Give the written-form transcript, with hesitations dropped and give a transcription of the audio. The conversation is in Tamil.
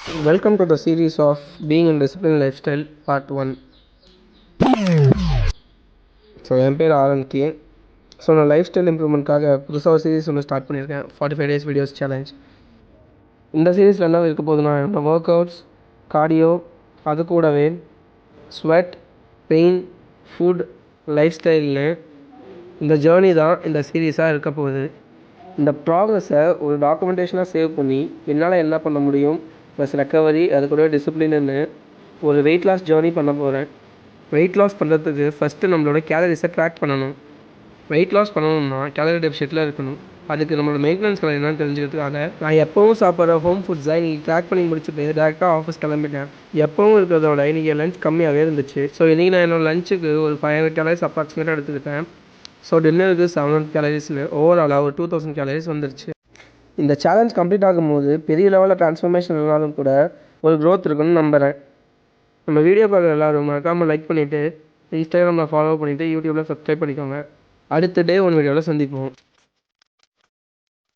Welcome to the series of Being in Disciplined Lifestyle Part 1. என் பேர் ஆரன்கே. நான் லைஃப் ஸ்டைல் இம்ப்ரூவ்மெண்ட்காக புதுசாக ஒரு சீரிஸ் ஒன்று ஸ்டார்ட் பண்ணியிருக்கேன். 45 days வீடியோஸ் சேலஞ்ச். இந்த சீரீஸில் என்ன இருக்க போகுதுன்னா, என்னோடய ஒர்க் அவுட்ஸ், கார்டியோ, அது கூடவே ஸ்வெட், பெயின், ஃபுட், லைஃப் ஸ்டைல்னு இந்த ஜேர்னி தான் இந்த சீரீஸாக இருக்க போகுது. இந்த ப்ராக்ரஸை ஒரு டாக்குமெண்டேஷனாக சேவ் பண்ணி என்னால் என்ன பண்ண முடியும், ப்ளஸ் ரெக்கவரி, அது கூட டிசிப்ளின்னு ஒரு வெயிட் லாஸ் ஜேர்னி பண்ண போகிறேன். வெயிட் லாஸ் பண்ணுறதுக்கு ஃபஸ்ட்டு நம்மளோட கேலரிஸை ட்ராக் பண்ணணும். வெயிட் லாஸ் பண்ணணும்னா கேலரி டெபிசிட்டில் இருக்கணும். அதுக்கு நம்மளோட மெயின்டெனன்ஸ் கலர் என்னென்னு தெரிஞ்சுக்கிறதுக்காக நான் எப்போவும் சாப்பிட்ற ஹோம் ஃபுட்ஸை இன்றைக்கி ட்ராக் பண்ணி முடிச்சுட்டு டேரெக்டாக ஆஃபீஸ் கிளம்பிட்டேன். எப்போவும் இருக்கிறதோட இன்றைக்கி லஞ்ச் கம்மியாகவே இருந்துச்சு. இன்றைக்கி நான் என்னோடய லஞ்சுக்கு ஒரு 500 கேலரிஸ் அப்ராக்சிமேட்டாக எடுத்துக்கிட்டேன். டின்னருக்கு 700 கேலரிஸில் ஓவராலாக ஒரு 2000 கேலரிஸ் வந்துருச்சு. இந்த சேலஞ்ச் கம்ப்ளீட் ஆகும்போது பெரிய லெவலில் ட்ரான்ஸ்ஃபர்மேஷன் இருந்தாலும் கூட ஒரு க்ரோத் இருக்குன்னு நம்புகிறேன். நம்ம வீடியோ பார்க்குற எல்லோரும் மறக்காமல் லைக் பண்ணிவிட்டு, இன்ஸ்டாகிராமில் ஃபாலோ பண்ணிவிட்டு, யூடியூப்பில் சப்ஸ்கிரைப் பண்ணிக்கோங்க. அடுத்த டே ஒன் வீடியோவில் சந்திப்போம்.